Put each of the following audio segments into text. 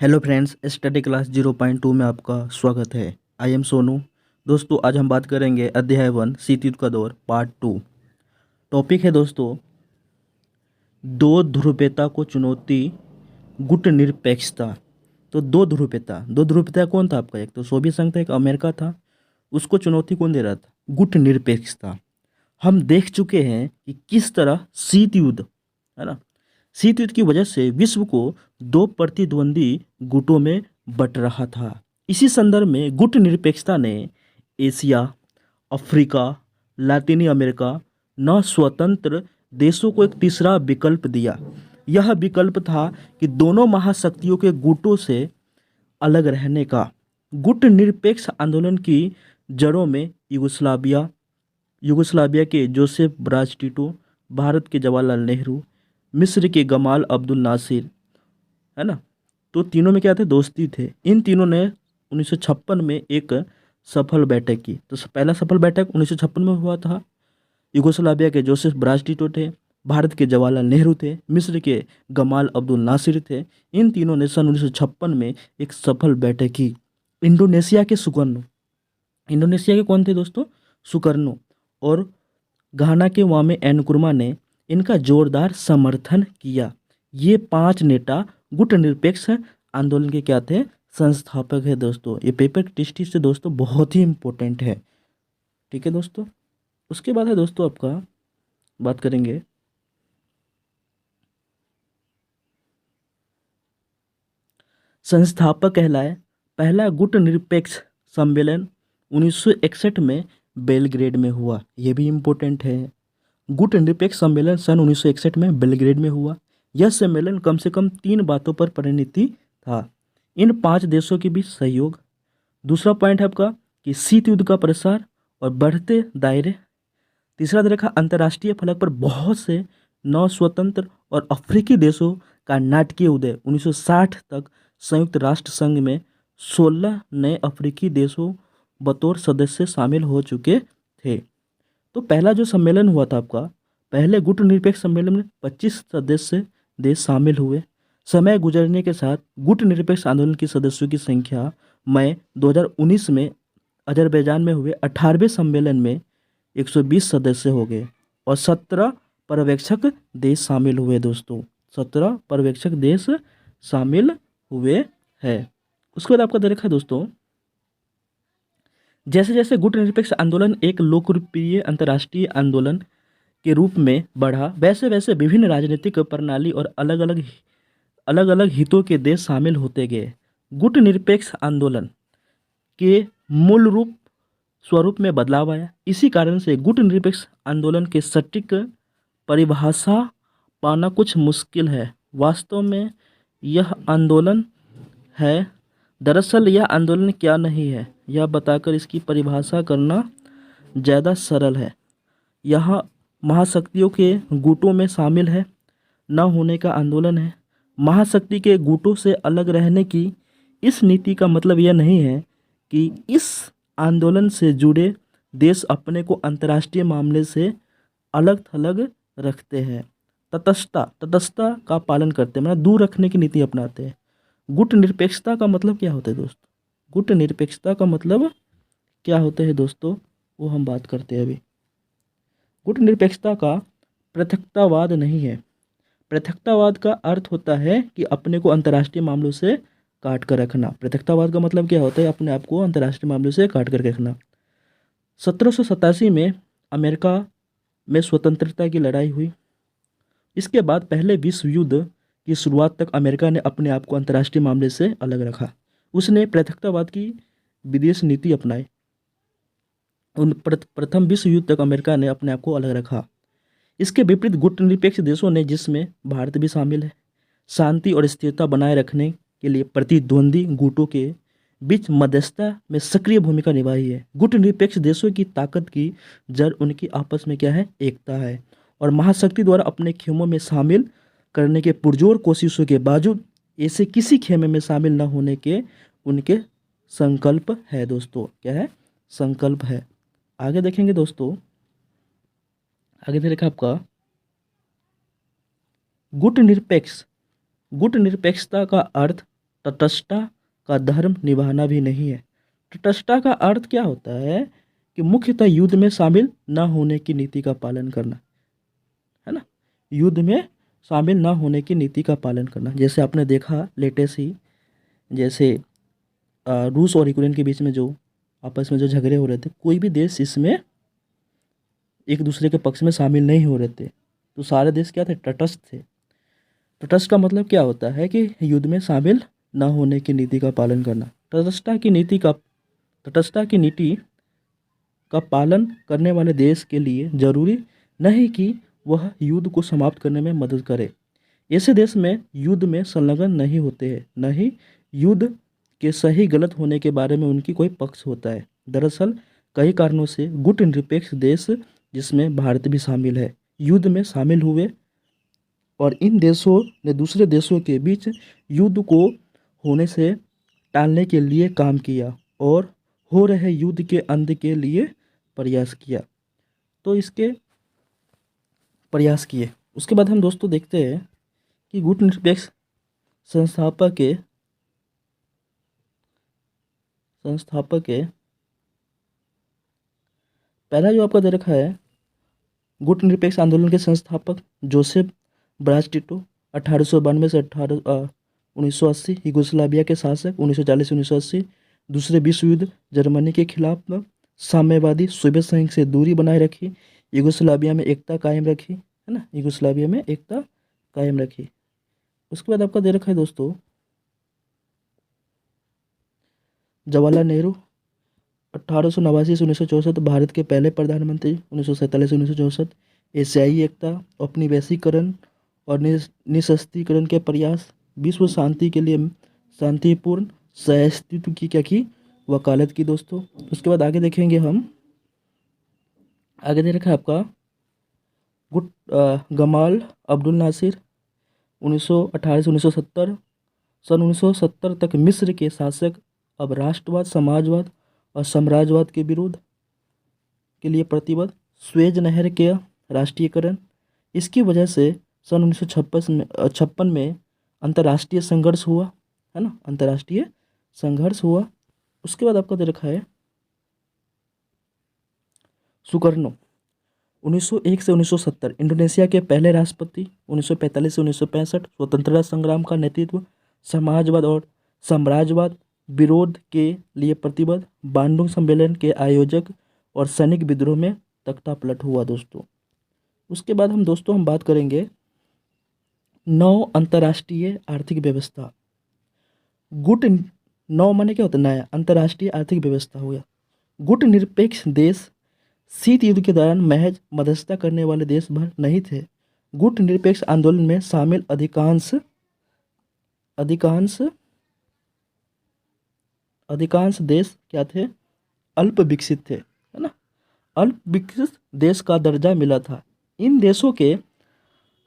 Hello friends, study class 0.2 में आपका स्वागत है। I am Sonu. दोस्तों, आज हम बात करेंगे अध्याय 1 शीत युद्ध का दौर पार्ट 2। टॉपिक है दोस्तों, दो ध्रुवीयता को चुनौती, गुटनिरपेक्षता। तो दो ध्रुवीयता कौन था आपका? एक तो सोवियत संघ था, एक अमेरिका था। उसको चुनौती कौन दे रहा था? गुटनिरपेक्षता। हम देख चुके हैं कि किस तरह शीत युद्ध, है ना, शीत युद्ध की वजह से विश्व को दो प्रतिद्वंदी गुटों में बंट रहा था। इसी संदर्भ में गुट निरपेक्षता ने एशिया, अफ्रीका, लातिनी अमेरिका नौ स्वतंत्र देशों को एक तीसरा विकल्प दिया। यह विकल्प था कि दोनों महाशक्तियों के गुटों से अलग रहने का। गुट निरपेक्ष आंदोलन की जड़ों में यूगोस्लाविया के जोसेफ ब्राज टिटो, भारत के जवाहरलाल नेहरू, मिस्र के गमाल अब्दुल नासिर, है ना। तो तीनों में क्या थे? दोस्ती थे। इन तीनों ने 1956 में एक सफल बैठक की। तो पहला सफल बैठक 1956 में हुआ था। यूगोस्लाविया के जोसेफ ब्राज टिटो थे, भारत के जवाहरलाल नेहरू थे, मिस्र के गमाल अब्दुल नासिर थे। इन तीनों ने सन 1956 में एक सफल बैठक की। इंडोनेशिया के सुकर्नो, इंडोनेशिया के कौन थे दोस्तों? सुकर्नो और घाना के वामे एनक्रुमा ने इनका जोरदार समर्थन किया। ये पांच नेता गुटनिरपेक्ष आंदोलन के क्या थे? संस्थापक है दोस्तों। ये पेपर टेस्ट से दोस्तों बहुत ही इंपॉर्टेंट है। ठीक है दोस्तों। उसके बाद है दोस्तों आपका, बात करेंगे संस्थापक कहलाए। पहला गुटनिरपेक्ष सम्मेलन 1961 में बेलग्रेड में हुआ। यह भी इम्पोर्टेंट है। गुटनिरपेक्ष सम्मेलन सन 1961 में बेलग्रेड में हुआ। यह सम्मेलन कम से कम तीन बातों पर परिणति था। इन पांच देशों के बीच सहयोग। दूसरा पॉइंट है आपका कि शीत युद्ध का प्रसार और बढ़ते दायरे। तीसरा दे रखा अंतर्राष्ट्रीय फलक पर बहुत से नौ स्वतंत्र और अफ्रीकी देशों का नाटकीय उदय। 1960 तक संयुक्त राष्ट्र संघ में 16 नए अफ्रीकी देशों बतौर सदस्य शामिल हो चुके थे। तो पहला जो सम्मेलन हुआ था आपका, पहले गुटनिरपेक्ष सम्मेलन में 25 सदस्य देश शामिल हुए। समय गुजरने के साथ गुटनिरपेक्ष आंदोलन के सदस्यों की संख्या मई 2019 में अजरबैजान में हुए 18वें सम्मेलन में 120 सदस्य हो गए और 17 पर्यवेक्षक देश शामिल हुए दोस्तों। 17 पर्यवेक्षक देश शामिल हुए हैं। उसके बाद आपका दे रखा है दोस्तों, जैसे जैसे गुटनिरपेक्ष आंदोलन एक लोकप्रिय अंतर्राष्ट्रीय आंदोलन के रूप में बढ़ा, वैसे वैसे विभिन्न राजनीतिक प्रणाली और अलग अलग हितों के देश शामिल होते गए। गुटनिरपेक्ष आंदोलन के मूल रूप स्वरूप में बदलाव आया। इसी कारण से गुटनिरपेक्ष आंदोलन के सटीक परिभाषा पाना कुछ मुश्किल है। वास्तव में यह आंदोलन है। दरअसल यह आंदोलन क्या नहीं है, यह बताकर इसकी परिभाषा करना ज़्यादा सरल है। यहाँ महाशक्तियों के गुटों में शामिल है न होने का आंदोलन है। महाशक्ति के गुटों से अलग रहने की इस नीति का मतलब यह नहीं है कि इस आंदोलन से जुड़े देश अपने को अंतर्राष्ट्रीय मामले से अलग थलग रखते हैं। तटस्थता का पालन करते हैं, मतलब दूर रखने की नीति अपनाते हैं। गुटनिरपेक्षता का मतलब क्या होता है दोस्तों? गुटनिरपेक्षता का मतलब क्या होता है दोस्तों, वो हम बात करते हैं अभी। गुटनिरपेक्षता का पृथकतावाद नहीं है। पृथकतावाद का अर्थ होता है कि अपने को अंतर्राष्ट्रीय मामलों से काट कर रखना। पृथकतावाद का मतलब क्या होता है? अपने आप को अंतर्राष्ट्रीय मामलों से काट कर रखना। 1787 में अमेरिका में स्वतंत्रता की लड़ाई हुई। इसके बाद पहले विश्व युद्ध की शुरुआत तक अमेरिका ने अपने आप को अंतर्राष्ट्रीय मामले से अलग रखा। उसने पृथकतावाद की विदेश नीति अपनाई। प्रथम विश्व युद्ध तक अमेरिका ने अपने आप को अलग रखा। इसके विपरीत गुटनिरपेक्ष देशों ने, जिसमें भारत भी शामिल है, शांति और स्थिरता बनाए रखने के लिए प्रतिद्वंदी गुटों के बीच मध्यस्थता में सक्रिय भूमिका निभाई है। गुटनिरपेक्ष देशों की ताकत की जड़ उनकी आपस में क्या है? एकता है। और महाशक्ति द्वारा अपने खेमों में शामिल करने के पुरजोर कोशिशों के बावजूद ऐसे किसी खेमे में शामिल न होने के उनके संकल्प है दोस्तों। क्या है? संकल्प है। आगे देखेंगे दोस्तों, आगे दे रखा आपका गुटनिरपेक्षता का अर्थ तटस्थता का धर्म निभाना भी नहीं है। तटस्थता का अर्थ क्या होता है कि मुख्यतः युद्ध में शामिल न होने की नीति का पालन करना, है ना। युद्ध में शामिल न होने की नीति का पालन करना, जैसे आपने देखा लेटेस्ट ही, जैसे रूस और यूक्रेन के बीच में जो आपस में जो झगड़े हो रहे थे, कोई भी देश इसमें एक दूसरे के पक्ष में शामिल नहीं हो रहे थे, तो सारे देश क्या थे, तटस्थ थे। तटस्थ का मतलब क्या होता है कि युद्ध में शामिल न होने की नीति का पालन करना। तटस्थता की नीति का पालन करने वाले देश के लिए जरूरी नहीं कि वह युद्ध को समाप्त करने में मदद करे। ऐसे देश में युद्ध में संलग्न नहीं होते हैं, न ही युद्ध के सही गलत होने के बारे में उनकी कोई पक्ष होता है। दरअसल कई कारणों से गुट निरपेक्ष देश, जिसमें भारत भी शामिल है, युद्ध में शामिल हुए और इन देशों ने दूसरे देशों के बीच युद्ध को होने से टालने के लिए काम किया और हो रहे युद्ध के अंत के लिए प्रयास किया। तो इसके प्रयास किए। उसके बाद हम दोस्तों देखते हैं कि गुट निरपेक्ष संस्थापक के पहला जो आपका दे रखा है, गुट निरपेक्ष आंदोलन के संस्थापक जोसेफ ब्राज टिटो 1892 से 1980, यूगोस्लाविया के शासक 1940-1980, दूसरे विश्व युद्ध, जर्मनी के खिलाफ साम्यवादी सोवियत संघ से दूरी बनाए रखी, यूगोस्लाविया में एकता कायम रखी, है ना, यूगोस्लाविया में एकता कायम रखी। उसके बाद आपका दे रखा है दोस्तों जवाहरलाल नेहरू 1889 से 1964, भारत के पहले प्रधानमंत्री, 1947 से 1964, एशियाई एकता, औपनिवेशीकरण और निशस्त्रीकरण के प्रयास, विश्व शांति के लिए शांतिपूर्ण सहाअस्तित्व की क्या की वकालत की दोस्तों। उसके बाद आगे देखेंगे हम, आगे दे रखा है आपका गमाल अब्दुल नासिर 1918 से 1970, सन 1970 तक मिस्र के शासक अब राष्ट्रवाद, समाजवाद और साम्राज्यवाद के विरोध के लिए प्रतिबद्ध। स्वेज नहर के राष्ट्रीयकरण, इसकी वजह से सन 1956 में अंतर्राष्ट्रीय संघर्ष हुआ, है ना, अंतर्राष्ट्रीय संघर्ष हुआ। उसके बाद आपका दे रखा है सुकर्नो 1901 से 1970, इंडोनेशिया के पहले राष्ट्रपति, 1945 से 1965, स्वतंत्रता संग्राम का नेतृत्व, समाजवाद और साम्राज्यवाद विरोध के लिए प्रतिबद्ध, बांडुंग सम्मेलन के आयोजक और सैनिक विद्रोह में तख्तापलट हुआ दोस्तों। उसके बाद हम बात करेंगे नौ अंतर्राष्ट्रीय आर्थिक व्यवस्था। गुट नौ माने क्या होता है, नया, अंतर्राष्ट्रीय आर्थिक व्यवस्था हो गया। गुट निरपेक्ष देश शीत युद्ध के दौरान महज मध्यस्थता करने वाले देश भर नहीं थे। गुट निरपेक्ष आंदोलन में शामिल अधिकांश देश क्या थे, अल्प विकसित थे, है ना, अल्प विकसित देश का दर्जा मिला था। इन देशों के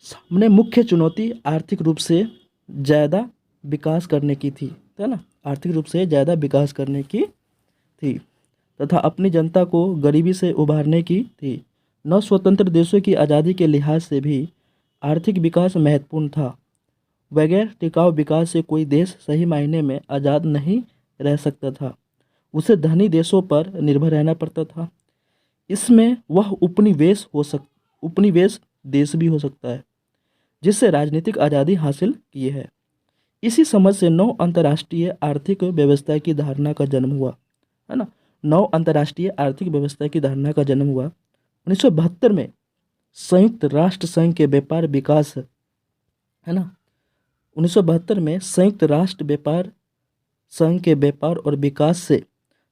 सामने मुख्य चुनौती आर्थिक रूप से ज़्यादा विकास करने की थी, है ना, आर्थिक रूप से ज़्यादा विकास करने की थी तथा अपनी जनता को गरीबी से उबारने की थी। नव स्वतंत्र देशों की आज़ादी के लिहाज से भी आर्थिक विकास महत्वपूर्ण था। बगैर टिकाऊ विकास से कोई देश सही मायने में आज़ाद नहीं रह सकता था, उसे धनी देशों पर निर्भर रहना पड़ता था। इसमें वह उपनिवेश देश भी हो सकता है जिससे राजनीतिक आज़ादी हासिल किए है। इसी समझ से नौ अंतर्राष्ट्रीय आर्थिक व्यवस्था की धारणा का जन्म हुआ, है ना, नौ अंतर्राष्ट्रीय आर्थिक व्यवस्था की धारणा का जन्म हुआ। 1972 में संयुक्त राष्ट्र संघ के व्यापार विकास, है ना, 1972 में संयुक्त राष्ट्र व्यापार संघ के व्यापार और विकास से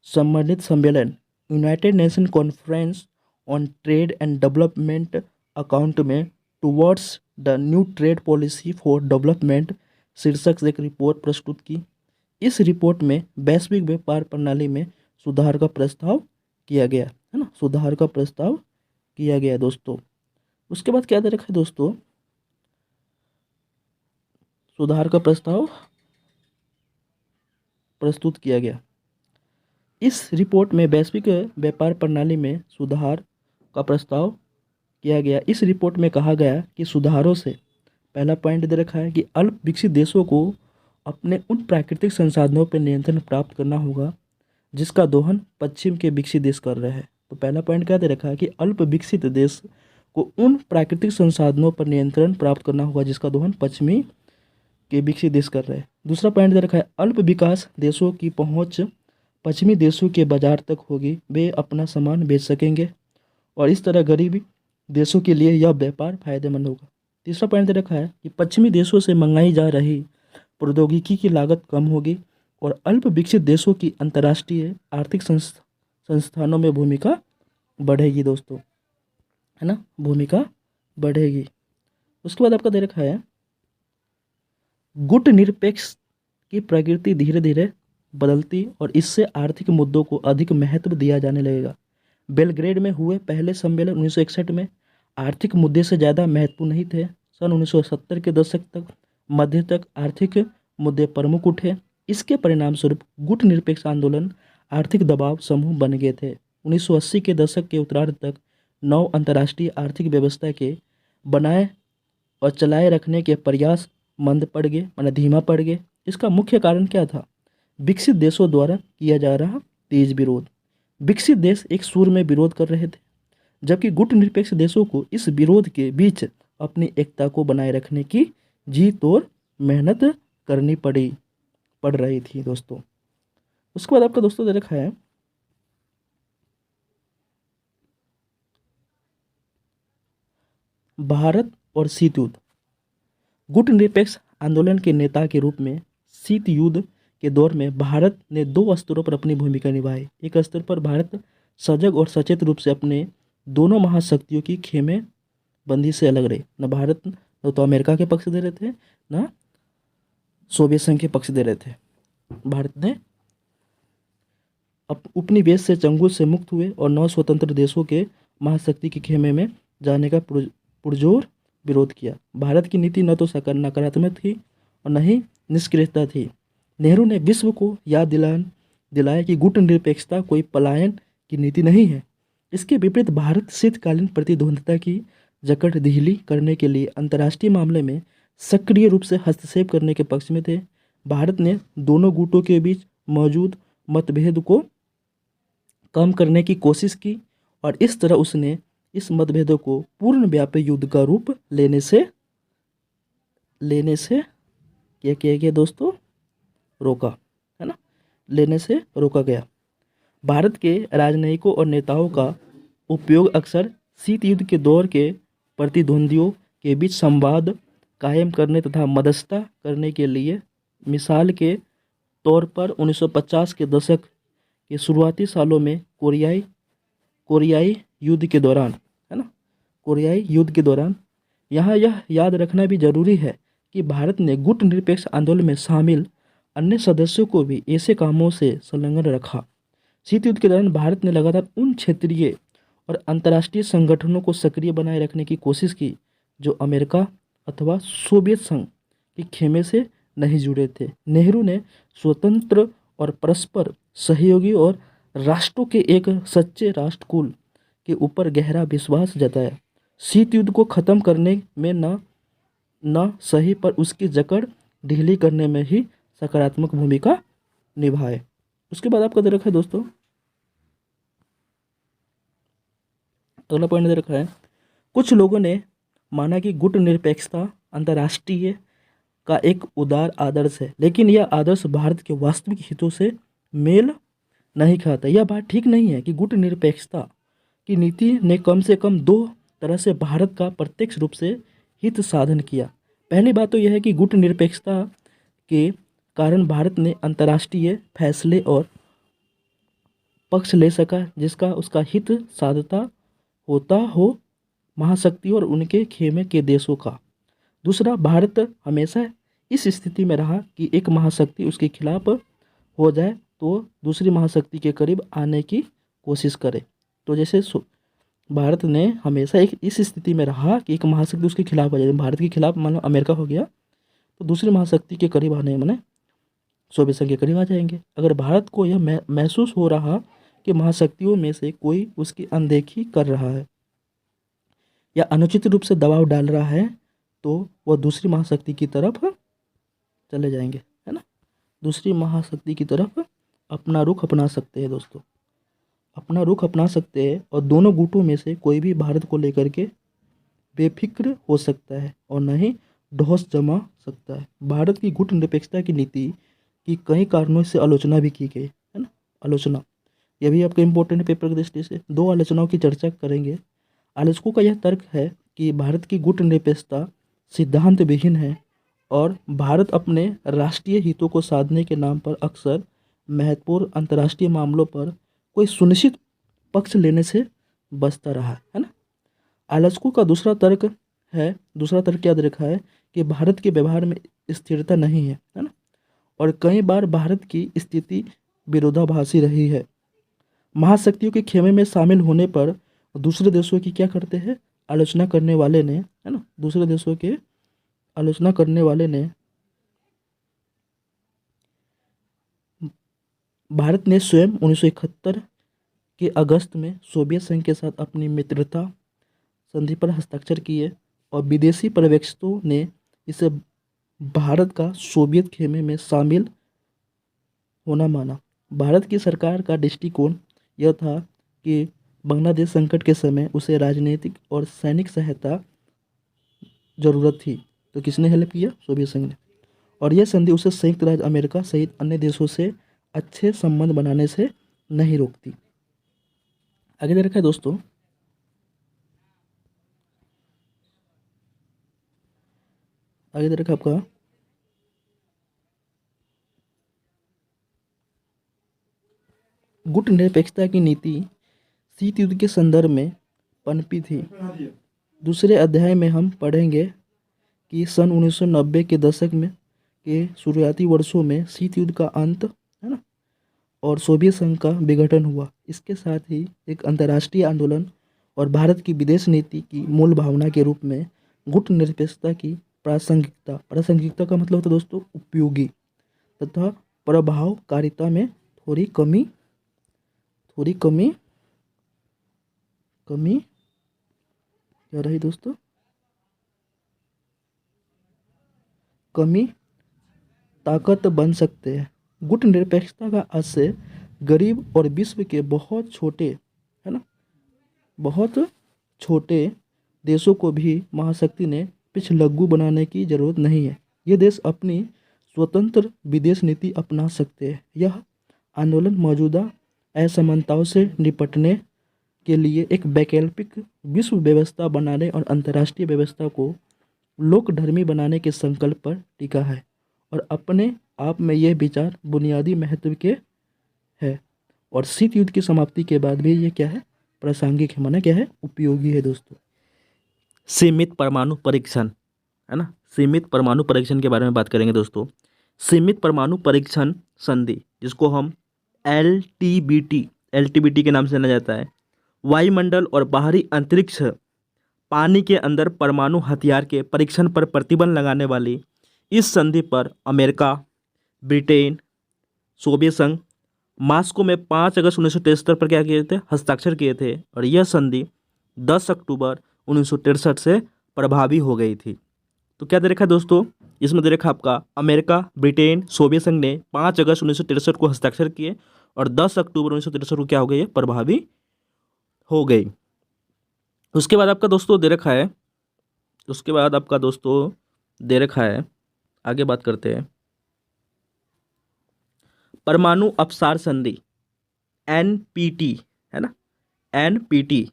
संबंधित सम्मेलन United Nation conference on trade and development account में towards the new trade policy for development शीर्षक से एक रिपोर्ट प्रस्तुत की। इस रिपोर्ट में वैश्विक व्यापार प्रणाली में सुधार का प्रस्ताव किया गया, है ना, सुधार का प्रस्ताव किया गया दोस्तों। उसके बाद क्या दे रखा है दोस्तों, सुधार का प्रस्ताव प्रस्तुत किया गया। इस रिपोर्ट में वैश्विक व्यापार प्रणाली में सुधार का प्रस्ताव किया गया। इस रिपोर्ट में कहा गया कि सुधारों से, पहला पॉइंट दे रखा है कि अल्प विकसित देशों को अपने उन प्राकृतिक संसाधनों पर नियंत्रण प्राप्त करना होगा जिसका दोहन पश्चिम के विकसित देश कर रहे हैं। तो पहला पॉइंट क्या दे रखा है कि अल्प विकसित देश को उन प्राकृतिक संसाधनों पर नियंत्रण प्राप्त करना होगा जिसका दोहन पश्चिमी के विकसित देश कर रहे हैं। दूसरा पॉइंट दे रखा है अल्प विकास देशों की पहुंच पश्चिमी देशों के बाजार तक होगी, वे अपना सामान बेच सकेंगे और इस तरह गरीबी देशों के लिए यह व्यापार फायदेमंद होगा। तीसरा पॉइंट दे रखा है कि पश्चिमी देशों से मंगाई जा रही प्रौद्योगिकी की लागत कम होगी और अल्प विकसित देशों की अंतर्राष्ट्रीय आर्थिक संस्थानों में भूमिका बढ़ेगी दोस्तों, है ना, भूमिका बढ़ेगी। उसके बाद आपका दे रखा है गुट निरपेक्ष की प्रकृति धीरे धीरे बदलती और इससे आर्थिक मुद्दों को अधिक महत्व दिया जाने लगेगा। बेलग्रेड में हुए पहले सम्मेलन 1961 में आर्थिक मुद्दे से ज़्यादा महत्वपूर्ण नहीं थे। सन 1970 के दशक तक मध्य तक आर्थिक मुद्दे प्रमुख उठे। इसके परिणाम स्वरूप गुट निरपेक्ष आंदोलन आर्थिक दबाव समूह बन गए थे। 1980 के दशक के उत्तरार्ध तक नौ अंतर्राष्ट्रीय आर्थिक व्यवस्था के बनाए और चलाए रखने के प्रयास मंद पड़ गए, माने धीमा पड़ गए। इसका मुख्य कारण क्या था? विकसित देशों द्वारा किया जा रहा तेज विरोध। विकसित देश एक सुर में विरोध कर रहे थे, जबकि गुट निरपेक्ष देशों को इस विरोध के बीच अपनी एकता को बनाए रखने की जी तोड़ मेहनत करनी पड़ रही थी दोस्तों। उसके बाद आपका दोस्तों दे रखा है भारत और शीत युद्ध। गुट निरपेक्ष आंदोलन के नेता के रूप में शीत युद्ध के दौर में भारत ने दो स्तरों पर अपनी भूमिका निभाई। एक स्तर पर भारत सजग और सचेत रूप से अपने दोनों महाशक्तियों की खेमे बंदी से अलग रहे। न भारत न तो अमेरिका के पक्ष दे रहे थे, न सोवियत संघ के पक्ष दे रहे थे। भारत ने उपनिवेश से चंगुल से मुक्त हुए और नौ स्वतंत्र देशों के महाशक्ति के खेमे में जाने का पुरजोर विरोध किया। भारत की नीति न तो नकारात्मक थी और न ही निष्क्रियता थी। नेहरू ने विश्व को याद दिलाया कि गुट निरपेक्षता कोई पलायन की नीति नहीं है। इसके विपरीत भारत शीतकालीन प्रतिद्वंद्विता की जकड़ ढीली करने के लिए अंतर्राष्ट्रीय मामले में सक्रिय रूप से हस्तक्षेप करने के पक्ष में थे। भारत ने दोनों गुटों के बीच मौजूद मतभेद को कम करने की कोशिश की और इस तरह उसने इस मतभेदों को पूर्ण व्यापी युद्ध का रूप लेने से क्या किया गया दोस्तों? रोका, है ना, लेने से रोका गया। भारत के राजनयिकों और नेताओं का उपयोग अक्सर शीत युद्ध के दौर के प्रतिद्वंदियों के बीच संवाद कायम करने तथा मध्यस्थता करने के लिए, मिसाल के तौर पर 1950 के दशक के शुरुआती सालों में कोरियाई युद्ध के दौरान, है ना, कोरियाई युद्ध के दौरान। यहाँ यह याद रखना भी जरूरी है कि भारत ने गुट निरपेक्ष आंदोलन में शामिल अन्य सदस्यों को भी ऐसे कामों से संलग्न रखा। शीत युद्ध के दौरान भारत ने लगातार उन क्षेत्रीय और अंतर्राष्ट्रीय संगठनों को सक्रिय बनाए रखने की कोशिश की जो अमेरिका अथवा सोवियत संघ के खेमे से नहीं जुड़े थे। नेहरू ने स्वतंत्र और परस्पर सहयोगी और राष्ट्रों के एक सच्चे राष्ट्रकुल के ऊपर गहरा विश्वास जताया। शीत युद्ध को खत्म करने में न सही पर उसकी जकड़ ढीली करने में ही सकारात्मक भूमिका निभाए। उसके बाद आपका दे रखा है दोस्तों, अगला पॉइंट दे रखा है कुछ लोगों ने माना कि गुट निरपेक्षता अंतर्राष्ट्रीय का एक उदार आदर्श है, लेकिन यह आदर्श भारत के वास्तविक हितों से मेल नहीं खाता। यह बात ठीक नहीं है कि गुट निरपेक्षता की नीति ने कम से कम दो तरह से भारत का प्रत्यक्ष रूप से हित साधन किया। पहली बात तो यह है कि गुट निरपेक्षता के कारण भारत ने अंतर्राष्ट्रीय फैसले और पक्ष ले सका जिसका उसका हित साधता होता हो महाशक्ति और उनके खेमे के देशों का। दूसरा, भारत हमेशा इस स्थिति में रहा कि एक महाशक्ति उसके खिलाफ हो जाए तो दूसरी महाशक्ति के करीब आने की कोशिश करे। तो जैसे भारत ने हमेशा इस स्थिति में रहा कि एक महाशक्ति उसके खिलाफ हो जाए। भारत के खिलाफ मान लो अमेरिका हो गया तो दूसरी महाशक्ति के करीब आने माने सोवियत संघ के करीब आ जाएंगे। अगर भारत को यह महसूस हो रहा कि महाशक्तियों में से कोई उसकी अनदेखी कर रहा है या अनुचित रूप से दबाव डाल रहा है तो वह दूसरी महाशक्ति की तरफ चले जाएंगे, है ना। दूसरी महाशक्ति की तरफ अपना रुख अपना सकते हैं दोस्तों, अपना रुख अपना सकते हैं। और दोनों गुटों में से कोई भी भारत को लेकर के बेफिक्र हो सकता है और न ही ढौस जमा सकता है। भारत की गुट निरपेक्षता की नीति की कई कारणों से आलोचना भी की गई है ना, आलोचना, यह भी आपका इम्पोर्टेंट पेपर की दृष्टि से। दो आलोचनाओं की चर्चा करेंगे। आलोचकों का यह तर्क है कि भारत की गुट निरपेक्षता सिद्धांत विहीन है और भारत अपने राष्ट्रीय हितों को साधने के नाम पर अक्सर महत्वपूर्ण अंतर्राष्ट्रीय मामलों पर कोई सुनिश्चित पक्ष लेने से बचता रहा है ना। आलोचकों का दूसरा तर्क क्या दे रखा है कि भारत के व्यवहार में स्थिरता नहीं है ना, और कई बार भारत की स्थिति विरोधाभासी रही है। महाशक्तियों के खेमे में शामिल होने पर दूसरे देशों की क्या करते हैं, आलोचना करने वाले ने, है ना, दूसरे देशों के आलोचना करने वाले ने भारत ने स्वयं 1971 के अगस्त में सोवियत संघ के साथ अपनी मित्रता संधि पर हस्ताक्षर किए और विदेशी पर्यवेक्षकों ने इसे भारत का सोवियत खेमे में शामिल होना माना। भारत की सरकार का दृष्टिकोण यह था कि बांग्लादेश संकट के समय उसे राजनीतिक और सैनिक सहायता जरूरत थी, तो किसने हेल्प किया, सोवियत संघ ने। और यह संधि उसे संयुक्त राज्य अमेरिका सहित अन्य देशों से अच्छे संबंध बनाने से नहीं रोकती। आगे दे रखा है दोस्तों, आगे दे रखा आपका गुट निरपेक्षता की नीति शीत युद्ध के संदर्भ में पनपी थी। दूसरे अध्याय में हम पढ़ेंगे कि सन 1990 के दशक में के शुरुआती वर्षों में शीत युद्ध का अंत, है ना, और सोवियत संघ का विघटन हुआ। इसके साथ ही एक अंतर्राष्ट्रीय आंदोलन और भारत की विदेश नीति की मूल भावना के रूप में गुट निरपेक्षता की प्रासंगिकता का मतलब होता है दोस्तों उपयोगी तथा प्रभावकारिता में थोड़ी कमी क्या रही दोस्तों, कमी ताकत बन सकते हैं। गुट निरपेक्षता का आशय गरीब और विश्व के बहुत छोटे, है ना, बहुत छोटे देशों को भी महाशक्ति ने पिछलग्गू बनाने की जरूरत नहीं है। ये देश अपनी स्वतंत्र विदेश नीति अपना सकते हैं। यह आंदोलन मौजूदा असमानताओं से निपटने के लिए एक वैकल्पिक विश्व व्यवस्था बनाने और अंतर्राष्ट्रीय व्यवस्था को लोकधर्मी बनाने के संकल्प पर टिका है और अपने आप में यह विचार बुनियादी महत्व के है और शीत युद्ध की समाप्ति के बाद भी ये क्या है, प्रासंगिक है, माना क्या है, उपयोगी है दोस्तों। सीमित परमाणु परीक्षण, है ना, सीमित परमाणु परीक्षण के बारे में बात करेंगे दोस्तों। सीमित परमाणु परीक्षण संधि, जिसको हम एलटीबीटी के नाम से जाना जाता है, वायुमंडल और बाहरी अंतरिक्ष पानी के अंदर परमाणु हथियार के परीक्षण पर प्रतिबंध लगाने वाली इस संधि पर अमेरिका, ब्रिटेन, सोवियत संघ मास्को में 5 अगस्त 1973 पर क्या किए थे, हस्ताक्षर किए थे और यह संधि 10 अक्टूबर 1963 से प्रभावी हो गई थी। तो क्या दे रखा है दोस्तों, इसमें दे रखा आपका अमेरिका, ब्रिटेन, सोवियत संघ ने 5 अगस्त 1963 को हस्ताक्षर किए और 10 अक्टूबर 1963 को क्या हो गई, प्रभावी हो गई। उसके बाद आपका दोस्तों दे रखा है, आगे बात करते हैं, परमाणु अपसार संधि एनपीटी, है ना, एनपीटी।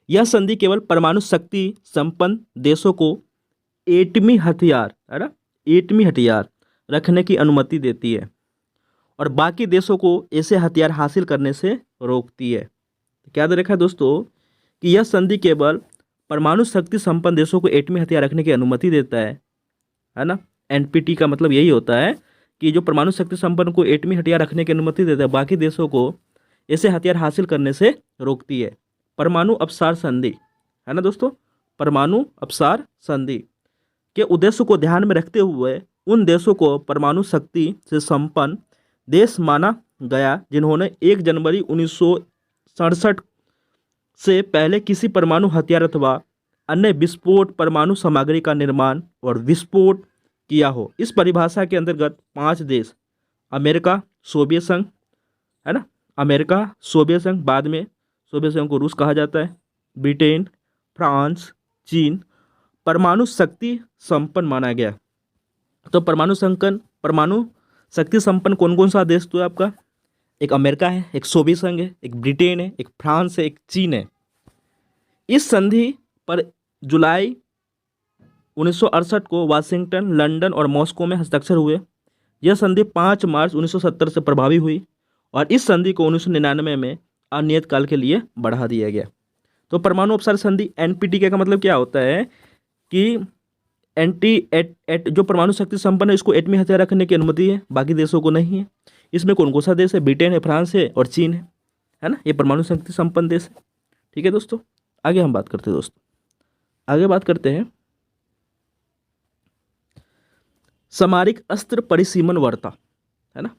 यह संधि केवल परमाणु शक्ति संपन्न देशों को एटमी हथियार, है ना, एटमी हथियार रखने की अनुमति देती है और बाकी देशों को ऐसे हथियार हासिल करने से रोकती है। क्या दे रखा है दोस्तों कि यह संधि केवल परमाणु शक्ति संपन्न देशों को एटमी हथियार रखने की अनुमति देता है ना। एनपीटी का मतलब यही होता है कि जो परमाणु शक्ति संपन्न को एटमी हथियार रखने की अनुमति देता है, बाकी देशों को ऐसे हथियार हासिल करने से रोकती है। परमाणु अपसार संधि, है ना दोस्तों, परमाणु अपसार संधि के उद्देश्य को ध्यान में रखते हुए उन देशों को परमाणु शक्ति से संपन्न देश माना गया जिन्होंने 1 जनवरी 1967 से पहले किसी परमाणु हथियार अथवा अन्य विस्फोट परमाणु सामग्री का निर्माण और विस्फोट किया हो। इस परिभाषा के अंतर्गत 5 देश अमेरिका, सोवियत संघ, है ना, अमेरिका, सोवियत संघ, बाद में सोवियत संघ को रूस कहा जाता है, ब्रिटेन, फ्रांस, चीन परमाणु शक्ति संपन्न माना गया। तो परमाणु शक्ति संपन्न कौन कौन सा देश तो है आपका? एक अमेरिका है, एक सोवियत संघ है, एक ब्रिटेन है, एक फ्रांस है, एक चीन है। इस संधि पर जुलाई 1968 को वाशिंगटन, लंदन और मॉस्को में हस्ताक्षर हुए। यह संधि 5 मार्च 1970 से प्रभावी हुई और इस संधि को 1999 में अनियत काल के लिए बढ़ा दिया गया। तो परमाणु अपसार संधि एनपीटी का मतलब क्या होता है कि जो परमाणु शक्ति संपन्न है इसको एटमी हथियार रखने की अनुमति है, बाकी देशों को नहीं है। इसमें कौन कौन सा देश है? ब्रिटेन है, फ्रांस है और चीन है ना, ये परमाणु शक्ति संपन्न देश है। ठीक है दोस्तों, आगे हम बात करते हैं आगे बात करते हैं सामरिक अस्त्र परिसीमन वार्ता, है ना,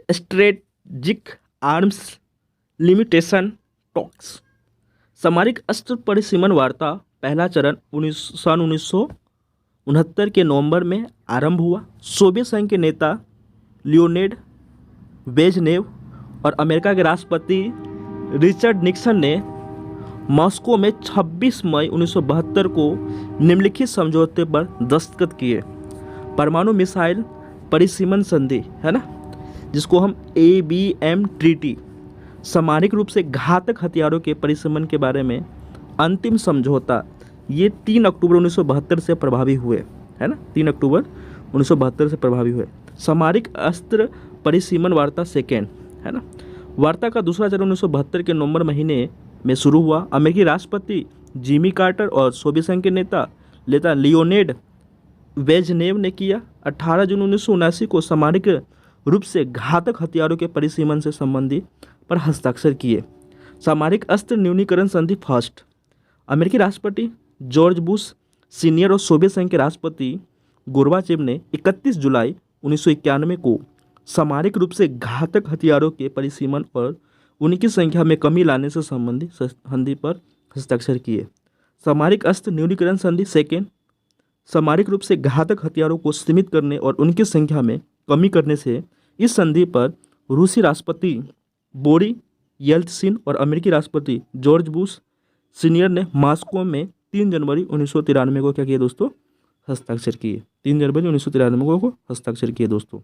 स्ट्रेटेजिक आर्म्स लिमिटेशन टॉक्स। सामरिक अस्त्र परिसीमन वार्ता पहला चरण 1969 के नवंबर में आरंभ हुआ। सोवियत संघ के नेता लियोनिड ब्रेजनेव और अमेरिका के राष्ट्रपति रिचर्ड निक्सन ने मॉस्को में 26 मई 1972 को निम्नलिखित समझौते पर दस्तखत किए। परमाणु मिसाइल परिसीमन संधि, है ना, जिसको हम ABM ट्रीटी, सामरिक रूप से घातक हथियारों के परिसीमन के बारे में अंतिम समझौता, ये 3 अक्टूबर 1972 से प्रभावी हुए, है ना, 3 अक्टूबर 1972 से प्रभावी हुए। सामरिक अस्त्र परिसीमन वार्ता सेकेंड, है ना, वार्ता का दूसरा चरण 1972 के नवंबर महीने में शुरू हुआ। अमेरिकी राष्ट्रपति जिमी कार्टर और सोवियत संघ के नेता लियोनिड ब्रेजनेव ने किया। 18 जून 1979 को सामरिक रूप से घातक हथियारों के परिसीमन से संबंधी पर हस्ताक्षर किए। सामरिक अस्त्र न्यूनीकरण संधि फर्स्ट, अमेरिकी राष्ट्रपति जॉर्ज बुश सीनियर और सोवियत संघ के राष्ट्रपति गोर्बाचेव ने 31 जुलाई 1991 को सामरिक रूप से घातक हथियारों के परिसीमन और उनकी संख्या में कमी लाने से संबंधित संधि पर हस्ताक्षर किए। सामरिक अस्त्र न्यूनीकरण संधि सेकेंड, सामरिक रूप से घातक हथियारों को सीमित करने और उनकी संख्या में कमी करने से इस संधि पर रूसी राष्ट्रपति बोरिस येल्त्सिन और अमेरिकी राष्ट्रपति जॉर्ज बुश सीनियर ने मॉस्को में 3 जनवरी 1993 को क्या किया दोस्तों? हस्ताक्षर किए। 3 जनवरी 1993 को हस्ताक्षर किए दोस्तों।